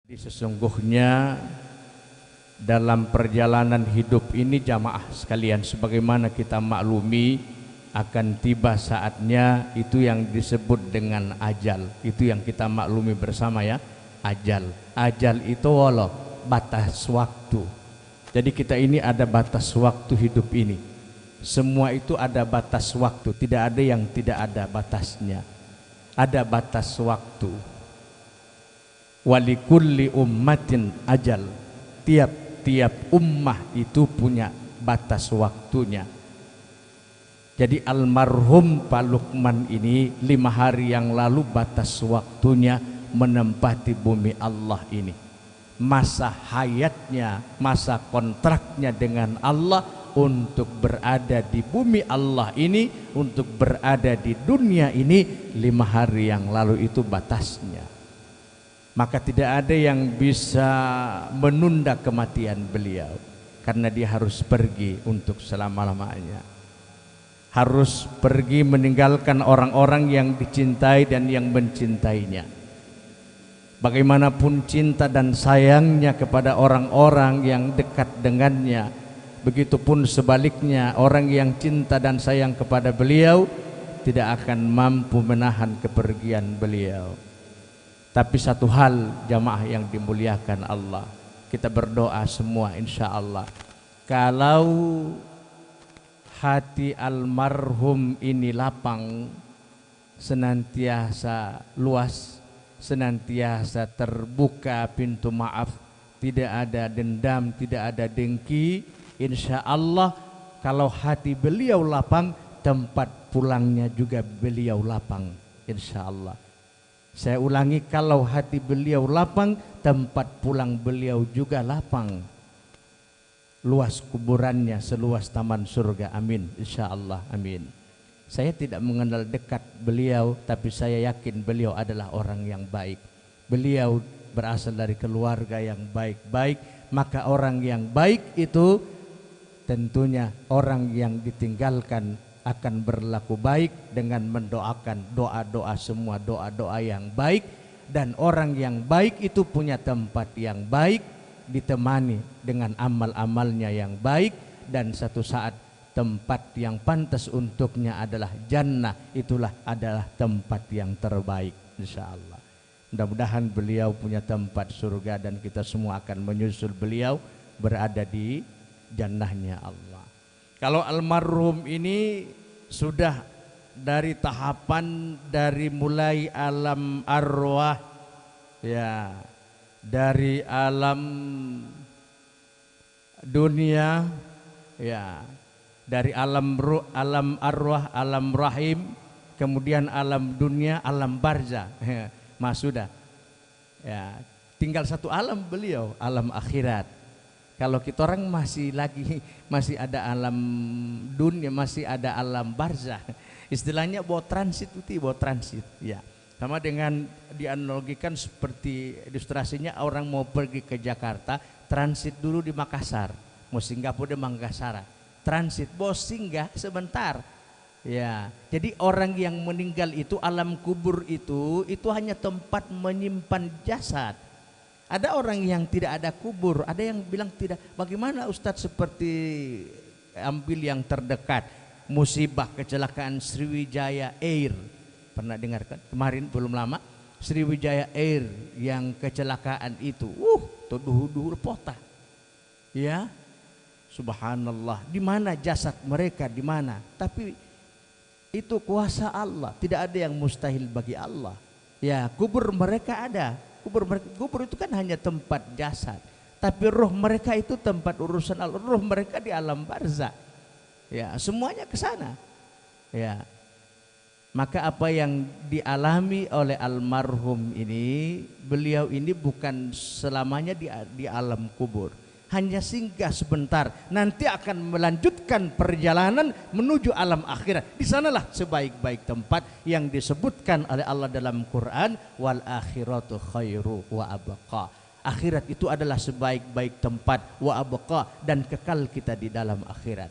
Sesungguhnya dalam perjalanan hidup ini jamaah sekalian, sebagaimana kita maklumi, akan tiba saatnya itu yang disebut dengan ajal. Itu yang kita maklumi bersama ya, ajal. Ajal itu walau batas waktu. Jadi kita ini ada batas waktu hidup ini. Semua itu ada batas waktu, tidak ada yang tidak ada batasnya. Ada batas waktu. Walikulli ummatin ajal. Tiap-tiap ummah itu punya batas waktunya. Jadi almarhum Pak Lukman ini 5 hari yang lalu batas waktunya menempati bumi Allah ini. Masa hayatnya, masa kontraknya dengan Allah untuk berada di bumi Allah ini, untuk berada di dunia ini 5 hari yang lalu itu batasnya. Maka tidak ada yang bisa menunda kematian beliau, karena dia harus pergi untuk selama-lamanya. Harus pergi meninggalkan orang-orang yang dicintai dan yang mencintainya. Bagaimanapun cinta dan sayangnya kepada orang-orang yang dekat dengannya, begitupun sebaliknya orang yang cinta dan sayang kepada beliau tidak akan mampu menahan kepergian beliau. Tapi satu hal jamaah yang dimuliakan Allah, kita berdoa semua insya Allah, kalau hati almarhum ini lapang, senantiasa luas, senantiasa terbuka pintu maaf, tidak ada dendam, tidak ada dengki, insya Allah kalau hati beliau lapang, tempat pulangnya juga beliau lapang insya Allah. Saya ulangi, kalau hati beliau lapang, tempat pulang beliau juga lapang. Luas kuburannya seluas taman surga, amin, insya Allah, amin. Saya tidak mengenal dekat beliau, tapi saya yakin beliau adalah orang yang baik. Beliau berasal dari keluarga yang baik-baik, maka orang yang baik itu tentunya orang yang ditinggalkan akan berlaku baik dengan mendoakan doa-doa, semua doa-doa yang baik. Dan orang yang baik itu punya tempat yang baik, ditemani dengan amal-amalnya yang baik, dan satu saat tempat yang pantas untuknya adalah jannah, itulah adalah tempat yang terbaik insya Allah. Mudah-mudahan beliau punya tempat surga dan kita semua akan menyusul beliau berada di jannahnya Allah. Kalau almarhum ini sudah dari tahapan dari mulai alam arwah ya, dari alam dunia ya, dari alam arwah, alam rahim, kemudian alam dunia, alam barzah. Mas sudah ya, tinggal satu alam beliau, alam akhirat. Kalau kita orang masih ada alam dunia, masih ada alam barzah. Istilahnya bawa transit itu, bawa transit ya. Sama dengan dianalogikan seperti ilustrasinya orang mau pergi ke Jakarta, transit dulu di Makassar. Mau singgah pun di Makassar. Transit, bos singgah sebentar. Ya, jadi orang yang meninggal itu, alam kubur itu hanya tempat menyimpan jasad. Ada orang yang tidak ada kubur, ada yang bilang tidak. Bagaimana Ustadz seperti ambil yang terdekat, musibah kecelakaan Sriwijaya Air. Pernah dengarkan? Kemarin belum lama, Sriwijaya Air yang kecelakaan itu. Tuduh-tuduh potah. Ya. Subhanallah. Di mana jasad mereka, di mana? Tapi itu kuasa Allah, tidak ada yang mustahil bagi Allah. Ya, kubur mereka ada. Kubur itu kan hanya tempat jasad, tapi roh mereka itu tempat urusan Allah. Roh mereka di alam barzah. Ya, semuanya ke sana. Ya. Maka apa yang dialami oleh almarhum ini, beliau ini bukan selamanya di alam kubur. Hanya singgah sebentar, nanti akan melanjutkan perjalanan menuju alam akhirat. Di sanalah sebaik-baik tempat yang disebutkan oleh Allah dalam Quran, wal akhiratu khairu wa abqa. Akhirat itu adalah sebaik-baik tempat, wa abqa, dan kekal kita di dalam akhirat.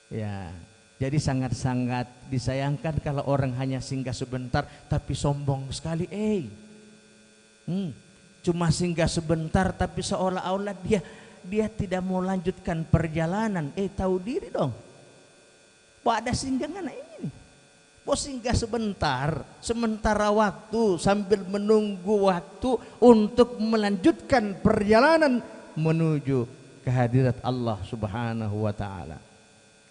Ya, jadi sangat-sangat disayangkan kalau orang hanya singgah sebentar tapi sombong sekali. cuma singgah sebentar, tapi seolah-olah dia tidak mau lanjutkan perjalanan. Tahu diri dong, bahwa ada singgangan ini. Mau singgah sebentar, sementara waktu, sambil menunggu waktu untuk melanjutkan perjalanan menuju kehadirat Allah Subhanahu wa ta'ala.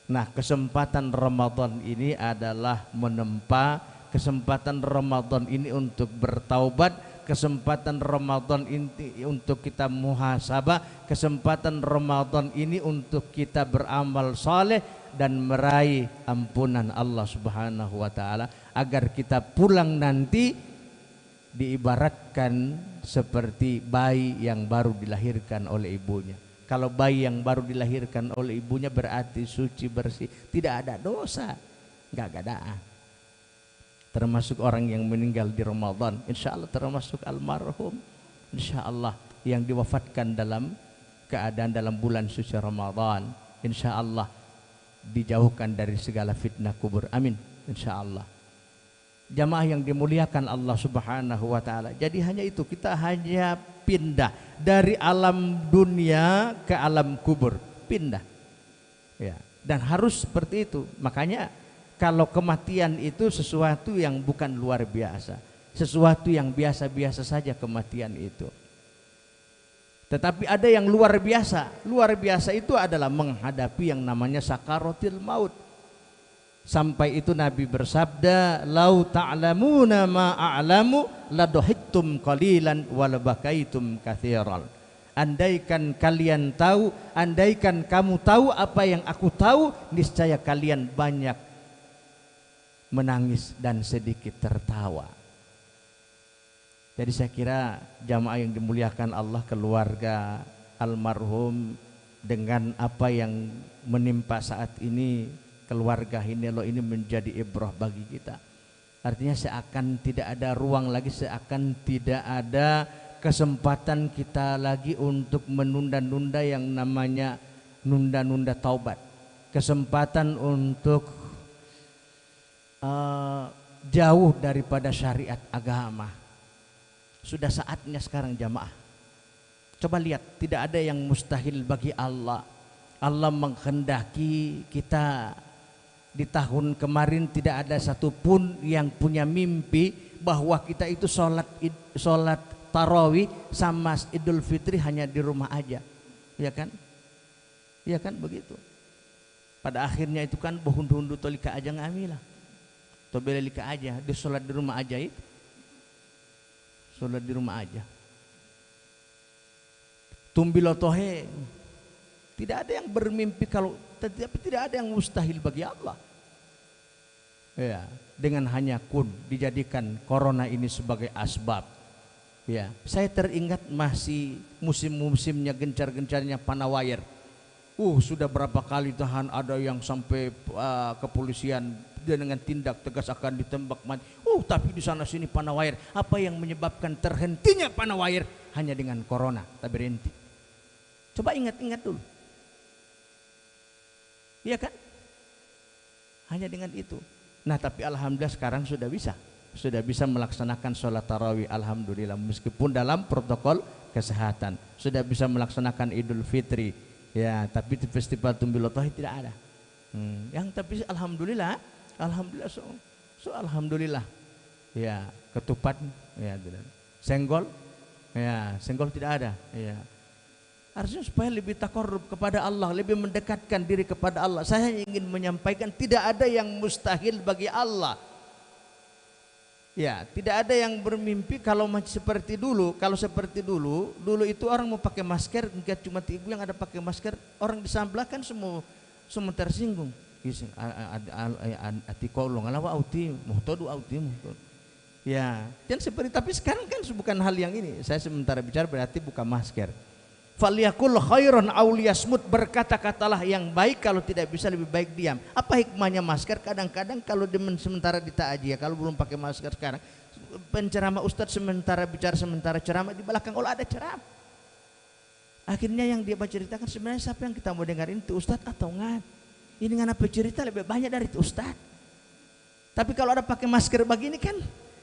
Nah, kesempatan Ramadan ini adalah menempa, kesempatan Ramadan ini untuk bertaubat, kesempatan Ramadan ini untuk kita muhasabah, kesempatan Ramadan ini untuk kita beramal saleh dan meraih ampunan Allah Subhanahu wa ta'ala, agar kita pulang nanti diibaratkan seperti bayi yang baru dilahirkan oleh ibunya. Kalau bayi yang baru dilahirkan oleh ibunya berarti suci, bersih, tidak ada dosa, nggak gadaan. Termasuk orang yang meninggal di Ramadan, insya Allah termasuk almarhum, insya Allah yang diwafatkan dalam keadaan dalam bulan suci Ramadan, insya Allah dijauhkan dari segala fitnah kubur, amin, insya Allah. Jamaah yang dimuliakan Allah Subhanahu wa ta'ala, jadi hanya itu, kita hanya pindah dari alam dunia ke alam kubur, pindah ya, dan harus seperti itu. Makanya kalau kematian itu sesuatu yang bukan luar biasa, sesuatu yang biasa-biasa saja kematian itu. Tetapi ada yang luar biasa. Luar biasa itu adalah menghadapi yang namanya sakaratil maut. Sampai itu Nabi bersabda, "Lau ta'lamuna ma a'lamu ladohittum qalilan walabakaitum katsiran." Andaikan kalian tahu, andaikan kamu tahu apa yang aku tahu, niscaya kalian banyak menangis dan sedikit tertawa. Jadi saya kira jamaah yang dimuliakan Allah, keluarga almarhum dengan apa yang menimpa saat ini, keluarga Hinelo ini menjadi ibrah bagi kita. Artinya seakan tidak ada ruang lagi, seakan tidak ada kesempatan kita lagi untuk menunda-nunda yang namanya nunda-nunda taubat. Kesempatan untuk jauh daripada syariat agama. Sudah saatnya sekarang jamaah. Coba lihat, tidak ada yang mustahil bagi Allah. Allah menghendaki kita. Di tahun kemarin tidak ada satupun yang punya mimpi bahwa kita itu sholat tarawih sama Idul Fitri hanya di rumah aja, ya kan? Ya kan begitu. Pada akhirnya itu kan bohundu-hundu tolika aja ngamilah, tobelelika aja, dia sholat di rumah aja itu, sholat di rumah aja. Tumbilotohe, tidak ada yang bermimpi kalau, tetapi tidak ada yang mustahil bagi Allah. Ya, dengan hanya kun dijadikan corona ini sebagai asbab. Ya, saya teringat masih musim-musimnya gencar-gencarnya panawir. Sudah berapa kali tahan, ada yang sampai kepolisian dengan tindak tegas akan ditembak mati. Tapi di sana sini panawir. Apa yang menyebabkan terhentinya panawir? Hanya dengan corona, tak berhenti. Coba ingat-ingat dulu. Iya kan? Hanya dengan itu. Nah, tapi alhamdulillah sekarang sudah bisa melaksanakan sholat tarawih, alhamdulillah, meskipun dalam protokol kesehatan. Sudah bisa melaksanakan Idul Fitri, ya, tapi di festival Tumbilotohi tidak ada. Yang tapi alhamdulillah, alhamdulillah, ya, ketupat, ya, senggol, ya, senggol tidak ada, ya. Harusnya supaya lebih takarrub kepada Allah, lebih mendekatkan diri kepada Allah. Saya ingin menyampaikan tidak ada yang mustahil bagi Allah. Ya, tidak ada yang bermimpi kalau seperti dulu. Kalau seperti dulu itu orang mau pakai masker, enggak cuma ibu yang ada pakai masker, orang di sebelah kan semua tersinggung. Ati kolong alawa auti, muhtodu auti muhtod. Ya, dan seperti, tapi sekarang kan bukan hal yang ini. Saya sementara bicara berarti buka masker. Falyakul khairan aw liyasmut, berkata-katalah yang baik, kalau tidak bisa lebih baik diam. Apa hikmahnya masker? Kadang-kadang kalau sementara di ta'ajiyah, kalau belum pakai masker sekarang, penceramah ustadz sementara bicara, sementara ceramah, di belakang kalau ada ceramah. Akhirnya yang dia berceritakan sebenarnya siapa yang kita mau dengarin, itu ustadz atau enggak? Ini ngana cerita lebih banyak dari itu ustadz. Tapi kalau ada pakai masker begini kan,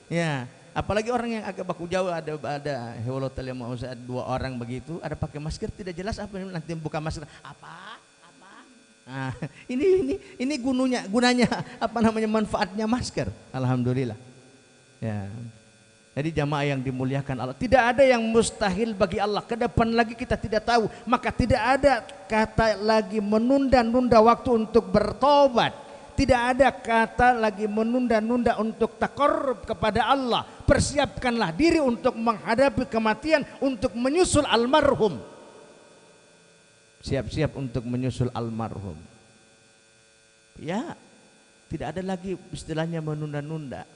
ya, Apalagi orang yang agak baku jauh, ada hewolotel yang mau dua orang begitu, ada pakai masker tidak jelas apa nanti buka masker apa. Nah, ini gunanya apa namanya manfaatnya masker. Alhamdulillah. Ya. Jadi jamaah yang dimuliakan Allah, tidak ada yang mustahil bagi Allah. Ke depan lagi kita tidak tahu, maka tidak ada kata lagi menunda-nunda waktu untuk bertobat. Tidak ada kata lagi menunda-nunda untuk taqarrub kepada Allah. Persiapkanlah diri untuk menghadapi kematian, untuk menyusul almarhum. Siap-siap untuk menyusul almarhum. Ya, tidak ada lagi istilahnya menunda-nunda.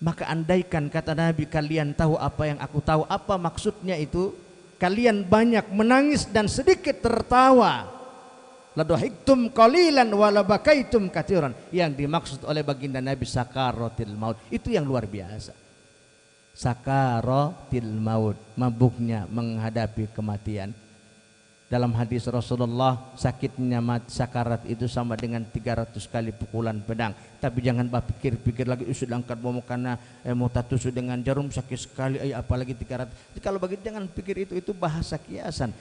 Maka andaikan kata Nabi kalian tahu apa yang aku tahu, apa maksudnya itu? Kalian banyak menangis dan sedikit tertawa. Ladhahiktum qalilan wa labakaitum katsiran. Yang dimaksud oleh baginda Nabi sakaratil maut. Itu yang luar biasa. Sakaratil maut, mabuknya menghadapi kematian. Dalam hadis Rasulullah, sakitnya sakarat itu sama dengan 300 kali pukulan pedang. Tapi jangan pikir lagi sudah angkat mau karena mau tatusuk dengan jarum sakit sekali, apalagi 300. Kalau begitu jangan pikir itu bahasa kiasan.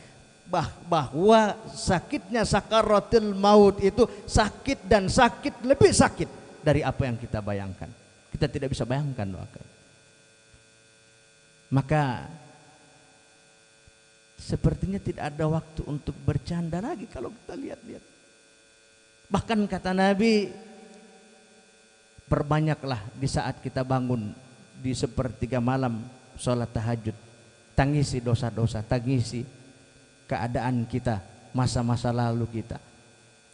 Bahwa sakitnya sakaratul maut itu sakit dan sakit lebih sakit dari apa yang kita bayangkan. Kita tidak bisa bayangkan. Maka sepertinya tidak ada waktu untuk bercanda lagi kalau kita lihat-lihat. Bahkan kata Nabi, perbanyaklah di saat kita bangun di sepertiga malam sholat tahajud, tangisi dosa-dosa, tangisi keadaan kita, masa-masa lalu kita.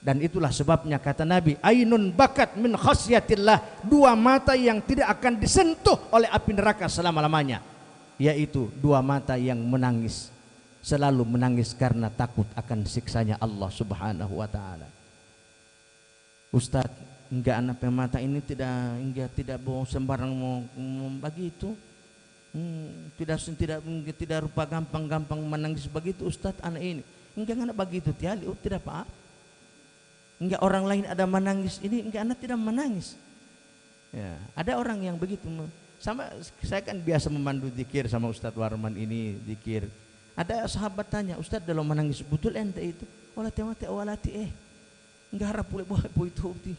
Dan itulah sebabnya kata Nabi, ainun bakat min khasyatillah, dua mata yang tidak akan disentuh oleh api neraka selama-lamanya, yaitu dua mata yang menangis, selalu menangis karena takut akan siksanya Allah Subhanahu wa taala. Ustadz, enggak anak mata ini tidak mau sembarang mau begitu. Tidak rupa gampang menangis begitu Ustadz anak ini. Enggak anak begitu tiali, tidak apa. Enggak orang lain ada menangis ini, enggak anak tidak menangis. Ya, ada orang yang begitu. Sama saya kan biasa memandu zikir sama Ustadz Warman ini zikir. Ada sahabat tanya, Ustadz dalam menangis betul ente itu? Walati awalati enggak harap boleh buat itu.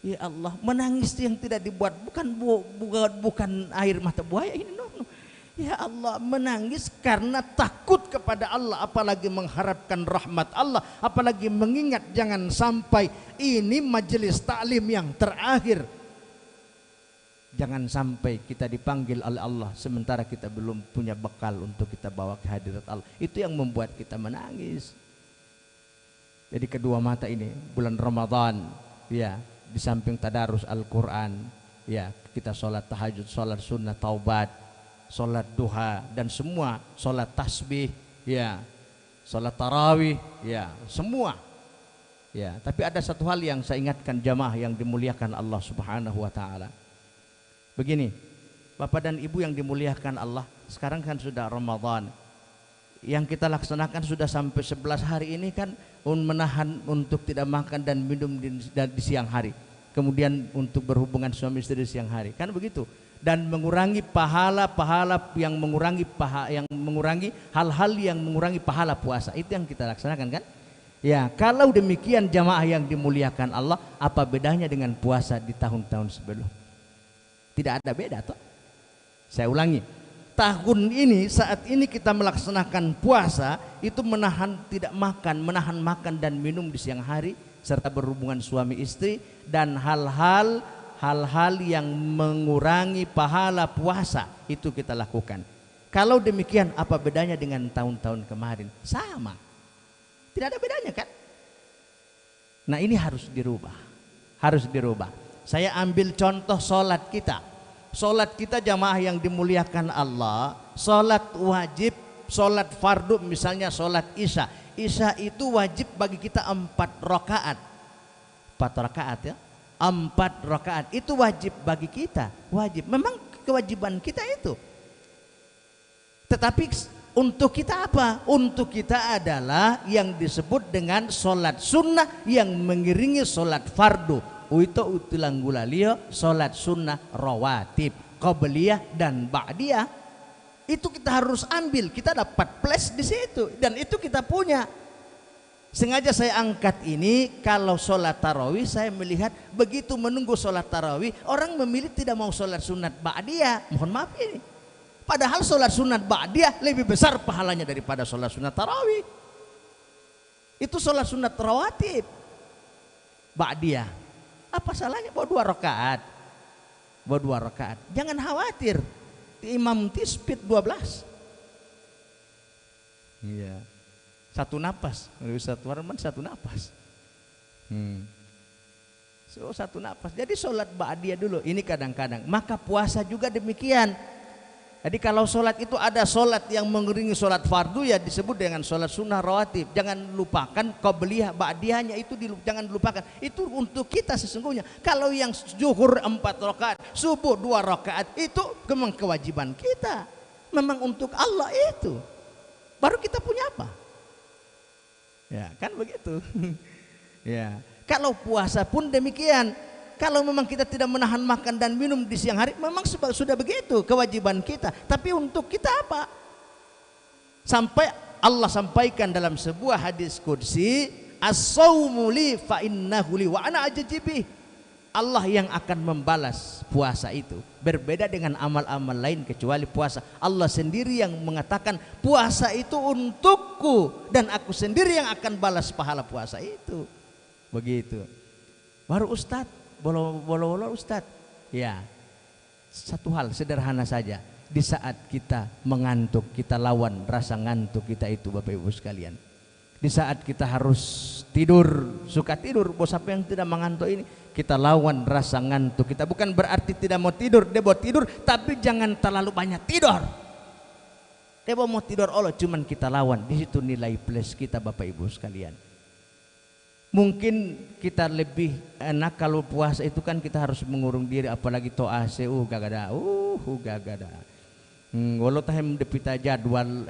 Ya Allah, menangis yang tidak dibuat bukan air mata buaya ini no. Ya Allah, menangis karena takut kepada Allah, apalagi mengharapkan rahmat Allah, apalagi mengingat jangan sampai ini majelis taklim yang terakhir. Jangan sampai kita dipanggil oleh Allah sementara kita belum punya bekal untuk kita bawa ke hadirat Allah. Itu yang membuat kita menangis. Jadi kedua mata ini bulan Ramadan, ya, di samping tadarus Al-Quran, ya, kita sholat tahajud, sholat sunnah taubat, sholat duha, dan semua sholat tasbih, ya, sholat tarawih, ya, semua. Ya, tapi ada satu hal yang saya ingatkan jamaah yang dimuliakan Allah Subhanahu wa taala. Begini, Bapak dan Ibu yang dimuliakan Allah, sekarang kan sudah Ramadan. Yang kita laksanakan sudah sampai 11 hari ini kan menahan untuk tidak makan dan minum di siang hari. Kemudian untuk berhubungan suami istri di siang hari. Kan begitu. Dan mengurangi pahala-pahala yang mengurangi hal-hal yang mengurangi pahala puasa. Itu yang kita laksanakan kan? Ya, kalau demikian jamaah yang dimuliakan Allah, apa bedanya dengan puasa di tahun-tahun sebelum? Tidak ada beda toh. Saya ulangi, tahun ini saat ini kita melaksanakan puasa itu menahan makan dan minum di siang hari serta berhubungan suami istri dan hal-hal yang mengurangi pahala puasa itu kita lakukan. Kalau demikian apa bedanya dengan tahun-tahun kemarin? Sama. Tidak ada bedanya kan? Nah, ini harus dirubah. Harus dirubah. Saya ambil contoh sholat kita. Sholat kita jamaah yang dimuliakan Allah, sholat wajib, sholat fardu, misalnya sholat isya. Isya itu wajib bagi kita 4 rakaat. 4 rakaat ya. 4 rakaat itu wajib bagi kita. Wajib. Memang kewajiban kita itu. Tetapi untuk kita apa? Untuk kita adalah yang disebut dengan sholat sunnah yang mengiringi sholat fardu. Itu utilang gulalio sholat sunnah rawatib. qabliyah dan ba'diyah. Itu kita harus ambil, kita dapat plus di situ dan itu kita punya. Sengaja saya angkat ini, kalau sholat tarawih saya melihat begitu menunggu sholat tarawih orang memilih tidak mau sholat sunat ba'diyah. Mohon maaf ini. Padahal sholat sunat ba'diyah lebih besar pahalanya daripada sholat sunat tarawih. Itu sholat sunat rawatib ba'diyah. Apa salahnya bawa 2 rakaat? Bawa 2 rakaat. Jangan khawatir. Imam speed 12. Iya. 1 napas. Ustaz Warman 1 napas. So 1 napas. Jadi sholat ba'diyah dulu. Ini kadang-kadang. Maka puasa juga demikian. Jadi kalau sholat itu ada sholat yang mengiringi sholat fardu ya disebut dengan sholat sunnah rawatib. Jangan lupakan qabliyah ba'diyahnya itu jangan lupakan. Itu untuk kita sesungguhnya. Kalau yang zuhur 4 rakaat, subuh 2 rakaat itu memang kewajiban kita. Memang untuk Allah itu. Baru kita punya apa? Ya kan begitu. Ya. Kalau puasa pun demikian. Kalau memang kita tidak menahan makan dan minum di siang hari, memang sudah begitu kewajiban kita. Tapi untuk kita apa? Sampai Allah sampaikan dalam sebuah hadis qudsi, as-saumu li fa innahu li wa ana ajzibi. Allah yang akan membalas puasa itu. Berbeda dengan amal-amal lain kecuali puasa. Allah sendiri yang mengatakan puasa itu untukku dan aku sendiri yang akan balas pahala puasa itu. Begitu. Baru Ustadz bolo-bolo Ustadz, ya satu hal sederhana saja. Di saat kita mengantuk, kita lawan rasa ngantuk kita itu Bapak Ibu sekalian. Di saat kita harus tidur, suka tidur, bos apa yang tidak mengantuk ini, kita lawan rasa ngantuk kita. Bukan berarti tidak mau tidur, dia mau tidur, tapi jangan terlalu banyak tidur. Dia mau tidur Allah, cuman kita lawan. Di situ nilai plus kita Bapak Ibu sekalian. Mungkin kita lebih enak kalau puasa itu kan kita harus mengurung diri, apalagi toa gagada gagada. Walau tahem depita jadwal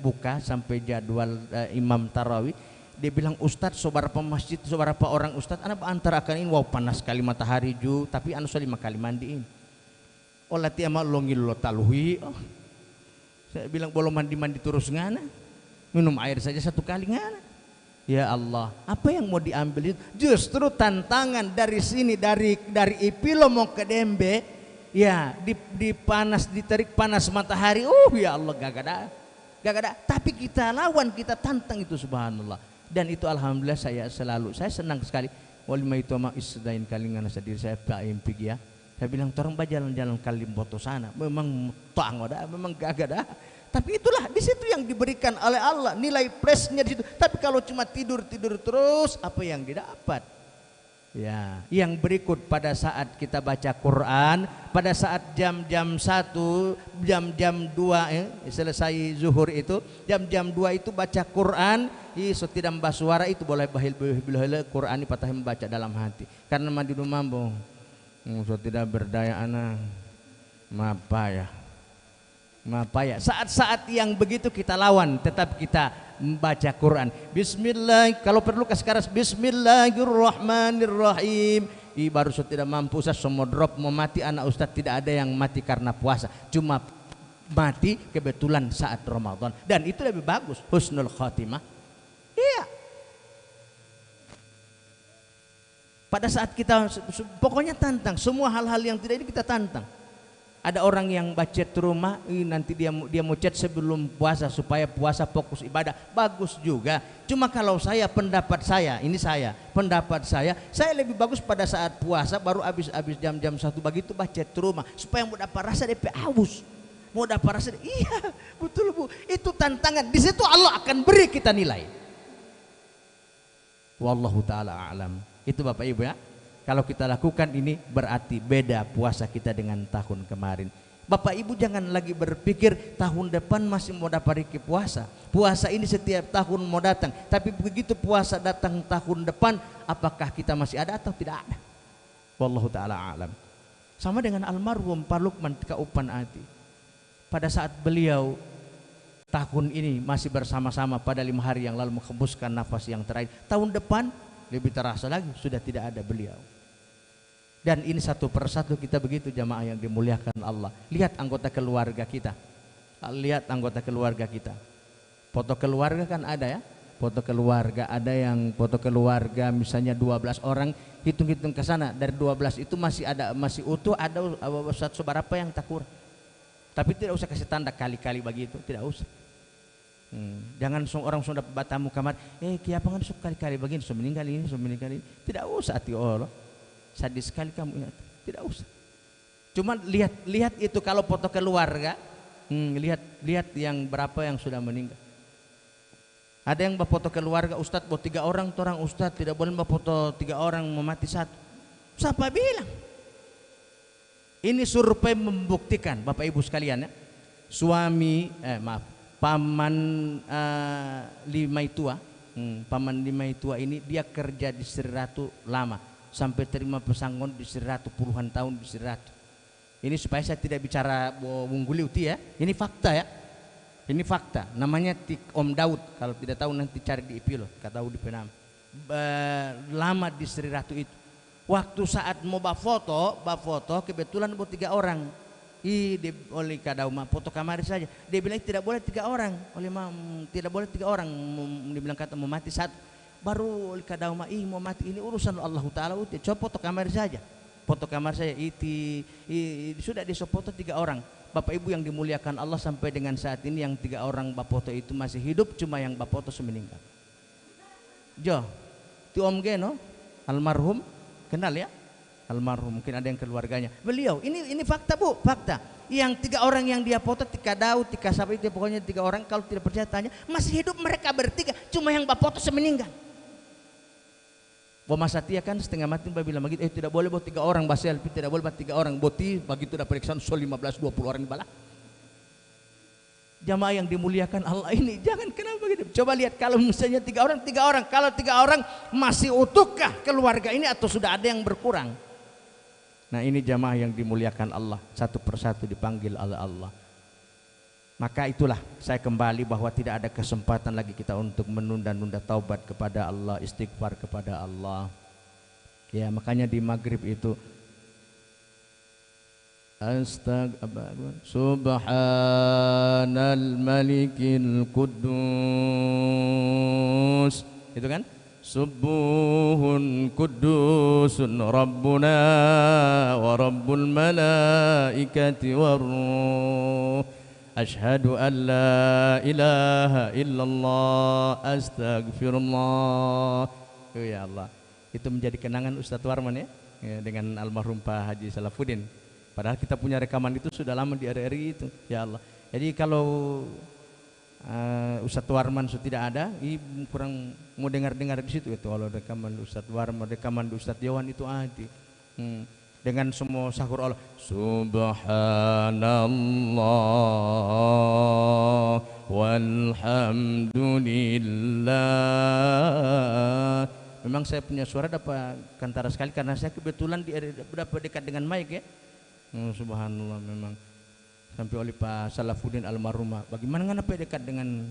buka sampai jadwal imam tarawih, dia bilang Ustadz sobarapa masjid, sobarapa orang Ustadz anak antara akan ini, wow panas kali matahari ju, tapi anu 5 kali mandiin. Olah tiama longil lo taluhi. Saya bilang boleh mandi terus ngana, minum air saja 1 kali ngana. Ya Allah, apa yang mau diambil itu? Justru tantangan dari sini, dari Ipilo mau ke Dembe, ya di panas, diterik panas matahari. Ya Allah, gagada. Tapi kita lawan, kita tantang itu subhanallah. Dan itu alhamdulillah saya senang sekali. Walimah itu ma isdain kalingan sadir saya Pak Impig ya. Saya bilang torang jalan-jalan kali boto sana. Memang toangoda, memang gagada. Tapi itulah di situ yang diberikan oleh Allah, nilai plusnya di situ. Tapi kalau cuma tidur terus, apa yang didapat? Ya, yang berikut pada saat kita baca Quran, pada saat jam-jam 1, jam-jam 2 selesai zuhur itu, jam-jam 2 itu baca Quran, iso tidak mbah suara itu boleh bahil Quran patah membaca dalam hati. Karena mandi mambo. So tidak berdaya anak. Apa ya? Saat-saat yang begitu kita lawan, tetap kita membaca Quran. Bismillah, kalau perlu sekarang Bismillahirrahmanirrahim. Baru tidak mampu Ustaz, semua drop mau mati anak Ustaz, tidak ada yang mati karena puasa, cuma mati kebetulan saat Ramadan, dan itu lebih bagus, husnul khatimah. Iya. Pada saat kita pokoknya tantang semua hal-hal yang tidak ini kita tantang. Ada orang yang baca rumah, nanti dia mau chat sebelum puasa supaya puasa fokus ibadah, bagus juga. Cuma kalau pendapat saya lebih bagus pada saat puasa baru habis jam-jam 1 begitu baca rumah supaya mau dapat rasa DP aus, mau dapat rasa. Iya betul Bu, itu tantangan. Di situ Allah akan beri kita nilai. Wallahu taala a'lam. Itu Bapak Ibu ya. Kalau kita lakukan ini berarti beda puasa kita dengan tahun kemarin. Bapak Ibu jangan lagi berpikir tahun depan masih mau dapat rezeki puasa. Puasa ini setiap tahun mau datang. Tapi begitu puasa datang tahun depan, apakah kita masih ada atau tidak ada? Wallahu ta'ala alam. Sama dengan almarhum Pak Lukman Kaupan Ati. Pada saat beliau tahun ini masih bersama-sama pada 5 hari yang lalu menghembuskan nafas yang terakhir. Tahun depan lebih terasa lagi sudah tidak ada beliau. Dan ini satu persatu kita begitu jamaah yang dimuliakan Allah. Lihat anggota keluarga kita. Lihat anggota keluarga kita. Foto keluarga kan ada ya. Foto keluarga ada yang foto keluarga misalnya 12 orang, hitung-hitung ke sana dari 12 itu masih utuh, ada satu seberapa yang tak kurang. Tapi tidak usah kasih tanda kali-kali begitu, tidak usah. Jangan orang sudah batamu kamar, kiapa kan sok kali-kali begini, so meninggal ini, so meninggal ini. Tidak usah hati Allah. Sadis sekali kamu ingat. Tidak usah. Cuma lihat itu kalau foto keluarga, lihat yang berapa yang sudah meninggal. Ada yang berfoto keluarga Ustadz buat 3 orang, orang Ustadz tidak boleh berfoto 3 orang memati 1. Siapa bilang? Ini survei membuktikan Bapak Ibu sekalian ya. Paman Limaitua, Paman Limaitua ini dia kerja di Sri Ratu lama, sampai terima pesangon di Sri Ratu puluhan tahun di Sri Ratu. Ini supaya saya tidak bicara mengguli uti ya. Ini fakta ya. Ini fakta, namanya Om Daud. Kalau tidak tahu nanti cari di IP loh, kata tahu di Penam. Lama di Sri Ratu itu. Waktu saat mau foto kebetulan buat 3 orang. Oleh Kadauma foto kamar saja. Dia bilang tidak boleh 3 orang. Tidak boleh 3 orang. Dia bilang kata mau mati 1. Baru oleh Kadauma mau mati ini urusan Allah Taala. Coba foto kamar saja. Foto kamar saya sudah disopoto 3 orang. Bapak Ibu yang dimuliakan Allah, sampai dengan saat ini yang 3 orang bapoto itu masih hidup, cuma yang bapoto meninggal. Ti Om Geno almarhum, kenal ya? Almarhum, mungkin ada yang keluarganya. Beliau, ini fakta Bu, fakta. Yang 3 orang yang dia foto, Tika Daud, Tika Sapi itu pokoknya 3 orang, kalau tidak percaya tanya, masih hidup mereka bertiga, cuma yang bapoto meninggal. Boma Satya kan setengah mati bilang begitu, tidak boleh buat 3 orang basel, tidak boleh buat 3 orang boti, begitu udah periksaan 15-20 orang bala. Jamaah yang dimuliakan Allah ini jangan kenapa begitu. Coba lihat kalau misalnya 3 orang, kalau 3 orang masih utuhkah keluarga ini atau sudah ada yang berkurang? Nah ini jamaah yang dimuliakan Allah, satu persatu dipanggil oleh Allah. Maka itulah saya kembali bahwa tidak ada kesempatan lagi kita untuk menunda-nunda taubat kepada Allah, istighfar kepada Allah. Ya makanya di maghrib itu Subhanal Malikil Quddus, itu kan? Subuhun Quddusun Rabbuna wa Rabbul Malaikati Warruh. Asyhadu an la ilaha illallah astagfirullah. Ya Allah, itu menjadi kenangan Ustadz Warman ya, dengan almarhum Pak Haji Salafuddin. Padahal kita punya rekaman itu sudah lama di RRI itu. Ya Allah, jadi kalau Ustadz Warman sudah tidak ada, kurang mau dengar-dengar di situ itu. Kalau rekaman Ustadz Warman, rekaman Ustadz Yawan itu ada. Dengan semua sahur Allah, Subhanallah walhamdulillah. Memang saya punya suara dapat kantara sekali karena saya kebetulan dapat dekat dengan mic ya. Subhanallah, memang sampai oleh Pak Salafuddin almarhumah. Bagaimana ngapa dekat dengan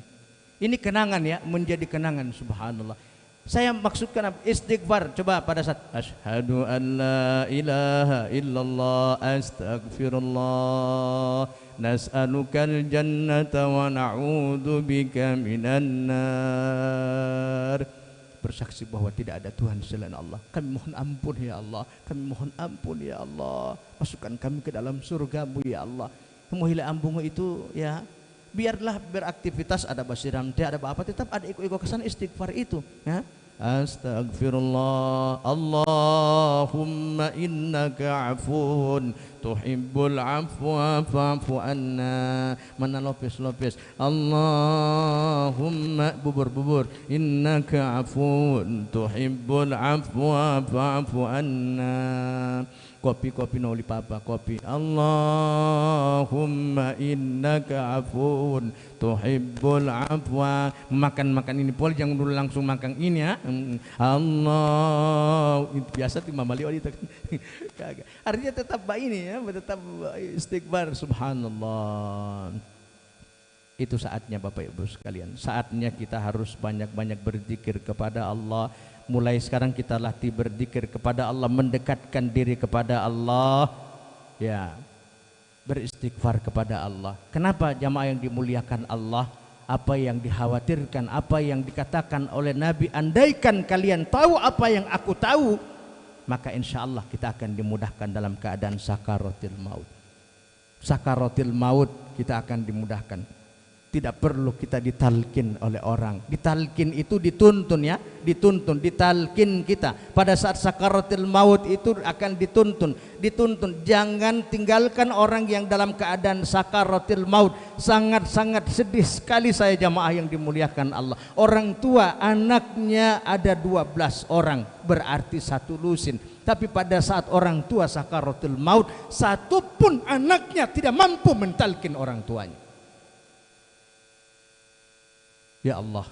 ini kenangan ya, menjadi kenangan. Subhanallah. Saya maksudkan istighfar. Coba pada saat asyhadu an la ilaha illallah astaghfirullah nas'alukal jannata wa na'udzubika minan nar. Bersaksi bahwa tidak ada Tuhan selain Allah. Kami mohon ampun ya Allah. Kami mohon ampun ya Allah. Masukkan kami ke dalam surga-Mu ya Allah. Mohila ampun itu ya. Biarlah beraktivitas, ada basiran, ada apa, tetap ada iko-iko kesan istighfar itu ya. Astaghfirullah, Allahumma innaka afun tuhibbul afwa fa'fu anna. Mana lopes Allahumma bubur innaka afun tuhibbul afwa fa'fu anna. Kopi noli papa kopi. Allahumma innaka afun tuhibbul afwa. Makan ini pol, jangan dulu langsung makan ini ya. Allah itu biasa di Mama Leo itu. Artinya tetap ini ya, tetap istighfar. Subhanallah. Itu saatnya Bapak Ibu sekalian. Saatnya kita harus banyak-banyak berzikir kepada Allah, Mulai sekarang kita latih berzikir kepada Allah, mendekatkan diri kepada Allah, ya, beristighfar kepada Allah. Kenapa jamaah yang dimuliakan Allah? Apa yang dikhawatirkan, apa yang dikatakan oleh Nabi, andaikan kalian tahu apa yang aku tahu, maka insya Allah kita akan dimudahkan dalam keadaan sakaratil maut. Sakaratil maut kita akan dimudahkan. Tidak perlu kita ditalkin oleh orang. Ditalkin itu dituntun, ya, dituntun, ditalkin kita. Pada saat sakaratil maut itu akan dituntun. Jangan tinggalkan orang yang dalam keadaan sakaratil maut. Sangat-sangat sedih sekali saya jamaah yang dimuliakan Allah. Orang tua anaknya ada 12 orang, berarti satu lusin. Tapi pada saat orang tua sakaratul maut, satu pun anaknya tidak mampu mentalkin orang tuanya. Ya Allah,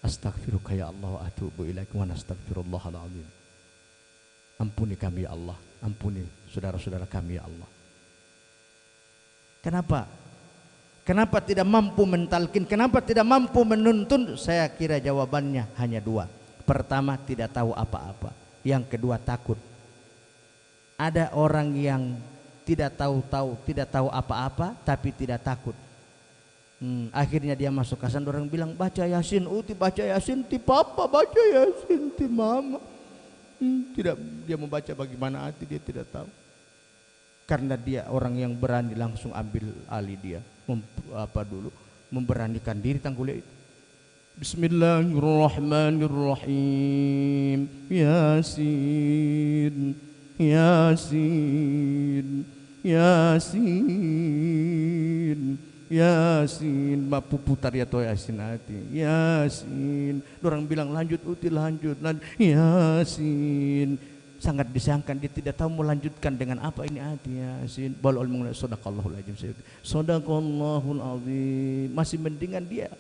astaghfiruka ya Allah wa atubu ilaik wa nastaghfirullahal azim. Ampuni kami ya Allah, ampuni saudara-saudara kami ya Allah. Kenapa? Kenapa tidak mampu mentalkin? Kenapa tidak mampu menuntun? Saya kira jawabannya hanya dua. Pertama, tidak tahu apa-apa. Yang kedua, takut. Ada orang yang tidak tahu apa-apa tapi tidak takut. Akhirnya dia masuk kasan, orang bilang baca Yasin, uti baca Yasin, ti papa baca Yasin, ti mama. Tidak, dia membaca bagaimana hati dia tidak tahu. Karena dia orang yang berani langsung ambil alih dia, memberanikan diri tanggulnya itu. Bismillahirrahmanirrahim. Yasin, Yasin, Yasin, Yasin, mapu putar ya toh Yasin hati. Yasin, orang bilang lanjut uti, lanjut. Yasin, sangat disayangkan dia tidak tahu mau lanjutkan dengan apa ini hati. Yasin, balul mengenai sadaqallahul azim. Sadaqallahul azim. Masih mendingan dia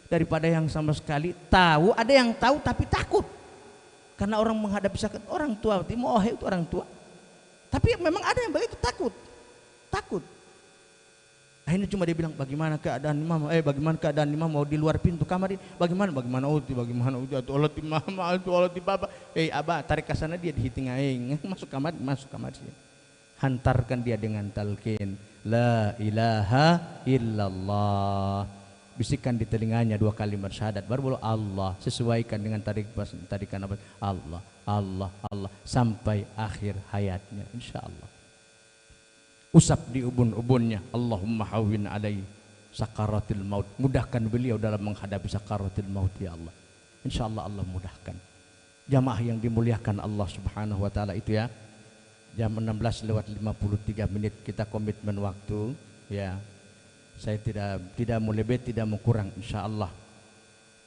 daripada yang sama sekali tahu. Ada yang tahu tapi takut. Karena orang menghadapi sakit, orang tua, timohe itu orang tua. Tapi memang ada yang begitu, takut. Akhirnya cuma dia bilang, bagaimana keadaan imam? Bagaimana keadaan imam mau di luar pintu kamar ini? Bagaimana uti, Allah ti mama, Allah ti bapa. Abah tarik ke sana, dia dihiting aing. Masuk kamar sih. Hantarkan dia dengan talqin, la ilaha illallah. Bisikan di telinganya 2 kalimat syahadat, baru Allah, sesuaikan dengan tarikan apa? Allah, Allah, Allah sampai akhir hayatnya, insyaallah. Usap di ubun-ubunnya, Allahumma hawwin alaihi sakaratil maut. Mudahkan beliau dalam menghadapi sakaratil maut ya Allah. Insyaallah Allah mudahkan. Jamaah yang dimuliakan Allah Subhanahu wa taala itu ya. Jam 16:53 kita komitmen waktu ya. Saya tidak mau lebih, tidak mau kurang, insyaallah.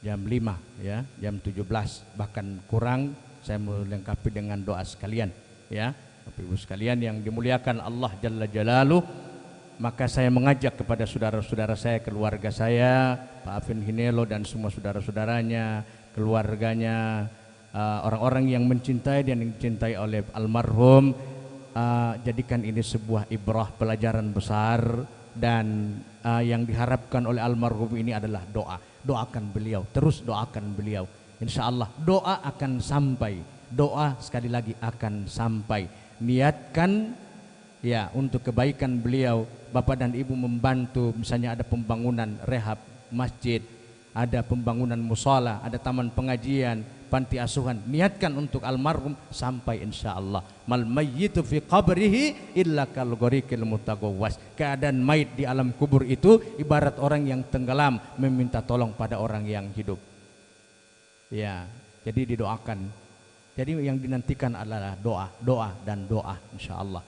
Jam 5 ya, jam 17 bahkan kurang saya melengkapi dengan doa sekalian ya. Bapak Ibu sekalian yang dimuliakan Allah Jalla Jalaluh, maka saya mengajak kepada saudara-saudara saya, keluarga saya, Pak Afin Hinelo dan semua saudara-saudaranya, keluarganya, orang-orang yang mencintai dan dicintai oleh almarhum, jadikan ini sebuah ibrah, pelajaran besar, dan yang diharapkan oleh almarhum ini adalah doa. Doakan beliau, terus doakan beliau. Insyaallah doa akan sampai, doa sekali lagi akan sampai. Niatkan ya untuk kebaikan beliau. Bapak dan Ibu membantu, misalnya ada pembangunan rehab masjid, ada pembangunan musala, ada taman pengajian, panti asuhan. Niatkan untuk almarhum sampai insyaallah. Mal mayyitu fi qabrihi illa kal ghariqil mutagawwas. Keadaan mayit di alam kubur itu ibarat orang yang tenggelam meminta tolong pada orang yang hidup. Ya, jadi didoakan. Jadi yang dinantikan adalah doa dan doa insyaallah.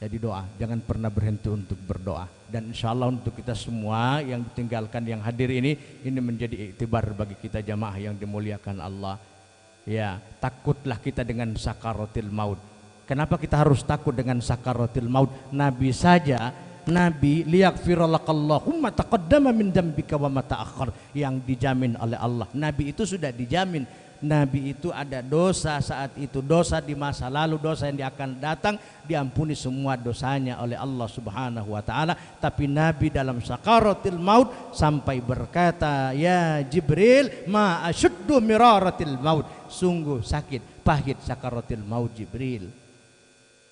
Jadi doa, jangan pernah berhenti untuk berdoa. Dan insyaallah untuk kita semua yang ditinggalkan, yang hadir ini menjadi iktibar bagi kita jamaah yang dimuliakan Allah. Ya, takutlah kita dengan sakaratil maut. Kenapa kita harus takut dengan sakaratil maut? Nabi saja, Nabi liyaghfirallakallahumma taqaddama min dzambika wa ma ta'akhkhar, yang dijamin oleh Allah. Nabi itu sudah dijamin Nabi itu ada dosa saat itu, dosa di masa lalu, dosa yang akan datang, diampuni semua dosanya oleh Allah Subhanahu wa taala. Tapi Nabi dalam sakaratil maut sampai berkata, "Ya Jibril, ma asyuddu miraratil maut." Sungguh sakit, pahit sakaratil maut Jibril.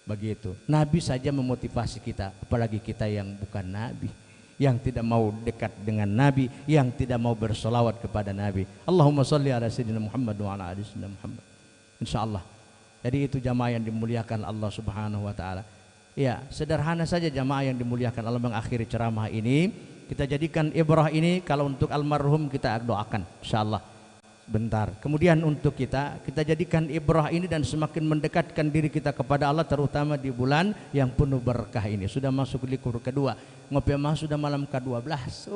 Begitu. Nabi saja memotivasi kita, apalagi kita yang bukan nabi, yang tidak mau dekat dengan Nabi, yang tidak mau bersolawat kepada Nabi. Allahumma salli ala sayyidina Muhammad wa ala ali sayyidina Muhammad. Insyaallah. Jadi itu jamaah yang dimuliakan Allah Subhanahu wa taala. Ya, sederhana saja jamaah yang dimuliakan Allah, mengakhiri ceramah ini. Kita jadikan ibrah ini, kalau untuk almarhum kita doakan insyaallah. Bentar. Kemudian untuk kita jadikan ibrah ini dan semakin mendekatkan diri kita kepada Allah, terutama di bulan yang penuh berkah ini. Sudah masuk likur kedua, ngopi mah sudah malam ke-12.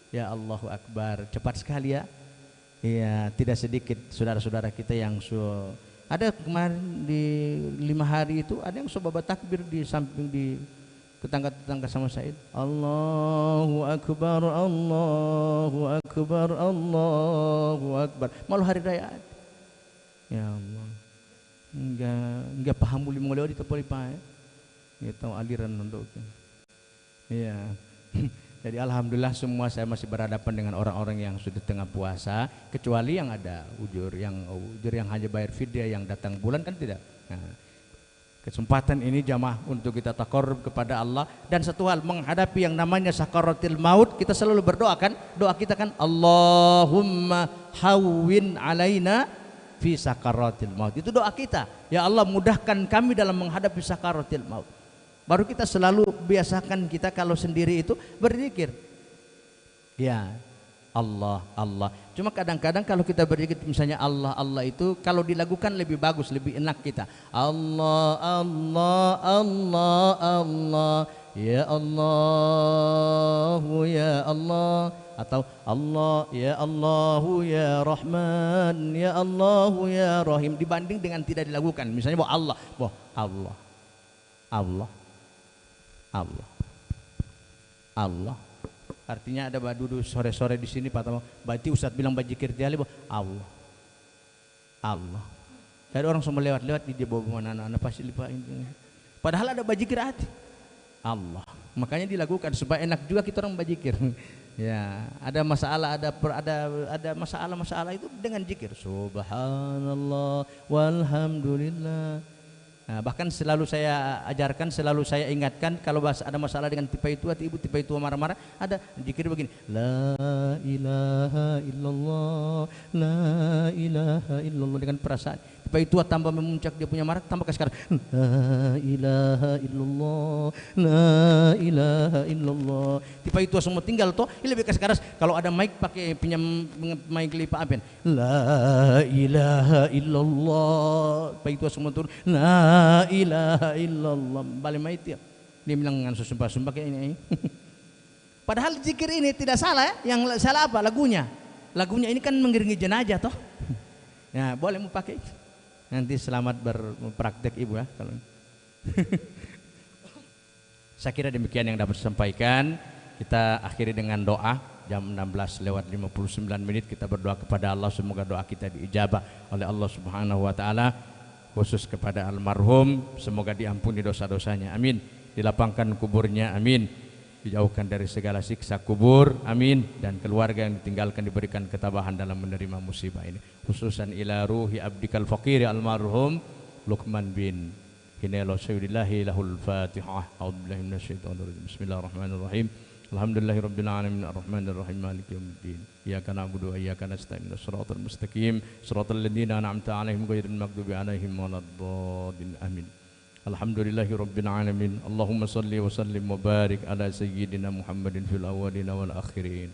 Ya Allahu Akbar, cepat sekali ya. Ya, tidak sedikit saudara-saudara kita yang ada kemarin di 5 hari itu ada yang coba takbir di samping di tetangga-tetangga sama Said. Allahu Akbar, Allahu Akbar, Allahu Akbar. Malu hari raya. Ya Allah. Enggak paham boleh mengelewati itu boleh pak. Ya tahu aliran untuk. Ya. Jadi alhamdulillah semua saya masih berhadapan dengan orang-orang yang sudah tengah puasa, kecuali yang ada ujur yang hanya bayar fidyah yang datang bulan kan tidak. Nah, kesempatan ini jamaah untuk kita taqarrub kepada Allah. Dan satu hal, menghadapi yang namanya sakaratil maut, kita selalu berdoa kan, doa kita kan, Allahumma hawwin alaina fi sakaratil maut. Itu doa kita, ya Allah mudahkan kami dalam menghadapi sakaratil maut. Baru kita selalu biasakan kita kalau sendiri itu berzikir, ya Allah, Allah. Cuma kadang-kadang kalau kita berzikir misalnya Allah, Allah itu kalau dilakukan lebih bagus, lebih enak kita. Allah, Allah, Allah, Allah, ya Allah, ya Allah. Atau Allah, ya Allahu, ya Rahman, ya Allahu, ya Rahim. Dibanding dengan tidak dilakukan. Misalnya bahwa Allah, Allah, Allah, Allah, Allah. Artinya ada badudu sore-sore di sini Pak Tama. Berarti Ustadz bilang bajikir jali Allah. Allah. Ada orang semua lewat-lewat di bawah anak-anak pasti lupa ini. Padahal ada bajikir hati. Allah. Makanya dilakukan supaya enak juga kita orang bajikir. Ya, ada masalah, ada masalah itu dengan zikir. Subhanallah walhamdulillah. Nah, bahkan selalu saya ajarkan, selalu saya ingatkan kalau ada masalah dengan tipai tua, ibu tipai tua marah-marah, ada zikir begini, la ilaha illallah, la ilaha illallah, dengan perasaan. Tipai tua tambah memuncak dia punya marah, tambah ke sekarang, la ilaha illallah, la ilaha illallah. Tipai tua semua tinggal toh, ini lebih ke sekarang. Kalau ada mic pakai pinjam mic lipat apen, la ilaha illallah. Tipai tua semua turun, la ilaha illallah. Balik mic dia bilang dengan sumpah-sumpah kayak ini. Padahal zikir ini tidak salah ya. Yang salah apa? Lagunya ini kan mengiringi jenazah toh. Ya boleh mau pakai. Nanti selamat berpraktek ibu ya kalau. Saya kira demikian yang dapat disampaikan. Kita akhiri dengan doa. Jam 16:59 kita berdoa kepada Allah, semoga doa kita diijabah oleh Allah Subhanahu wa taala, khusus kepada almarhum, semoga diampuni dosa-dosanya, amin. Dilapangkan kuburnya, amin. Dijauhkan dari segala siksa kubur, amin. Dan keluarga yang ditinggalkan diberikan ketabahan dalam menerima musibah ini, khususan ila ruhi abdikal faqiri almarhum Luqman bin Hinelo Sayyidillahi lahul Fatihah. A'udzubillahi minasyaitonir rajim. Bismillahirrahmanirrahim. Alhamdulillahirabbil alamin arrahmanir rahim maliki yaumiddin. Iyyaka na'budu wa iyyaka nasta'in shiratal mustaqim shiratal ladzina an'amta 'alaihim ghairil maghdubi 'alaihim waladdallin. Amin. Alhamdulillahirabbil alamin. Allahumma shalli wa sallim wa barik ala sayyidina Muhammadin fil awwalin wal akhirin.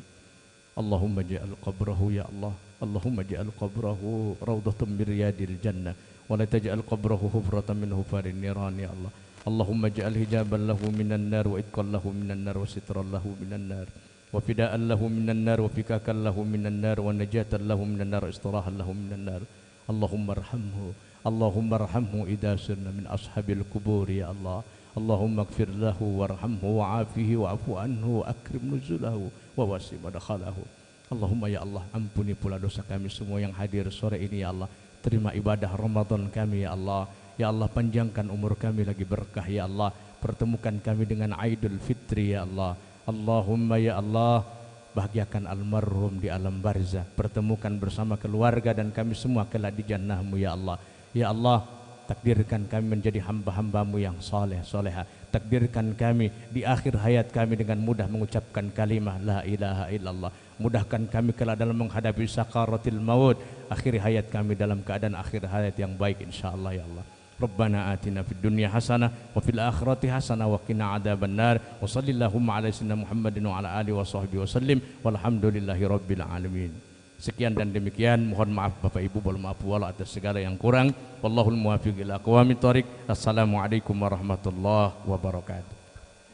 Allahumma ja'al qabrahu ya Allah. Allahumma ja'al qabrahu rawdatan min riyadil jannah wa la taj'al qabrahu hufratan min hufarin niran ya Allah. Allahumma ja'al hijaban lahu minan nar wa itqan lahu minan nar wa sitran lahu minan nar wa fida'an lahu minan nar wa fikakan lahu minan nar wa najatan lahu minan nar wa istirahan lahu minan nar. Allahumma arhamhu, Allahumma arhamhu idza sirna min ashabil kubur ya Allah. Allahumma ighfir lahu warhamhu wa'afihi wa'fu anhu wa akrim nuzulahu wa wasi' madkhalahu. Allahumma ya Allah, ampuni pula dosa kami semua yang hadir sore ini ya Allah. Terima ibadah Ramadan kami ya Allah. Ya Allah, panjangkan umur kami lagi berkah ya Allah. Pertemukan kami dengan Aidul Fitri ya Allah. Allahumma ya Allah, bahagiakan almarhum di alam barzah. Pertemukan bersama keluarga dan kami semua kelak di jannah-Mu ya Allah. Ya Allah, takdirkan kami menjadi hamba-hamba-Mu yang saleh soleha. Takdirkan kami di akhir hayat kami dengan mudah mengucapkan kalimah la ilaha illallah. Mudahkan kami kelak dalam menghadapi sakaratil maut. Akhir hayat kami dalam keadaan akhir hayat yang baik insyaallah ya Allah. Rabbana atina fid dunya hasanah wa fil akhirati hasanah wa qina adzabannar. Wa sallallahu ala sayyidina Muhammadin wa ala alihi wa sahbihi wasallim. Walhamdulillahi rabbil alamin. Sekian dan demikian, mohon maaf Bapak Ibu, mohon maaf wala atas segala yang kurang. Wallahul muwaffiq ila aqwamit thoriq. Assalamualaikum warahmatullahi wabarakatuh.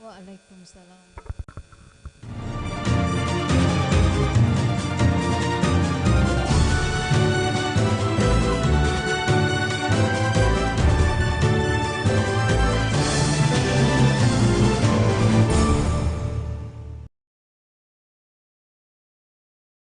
Waalaikumsalam.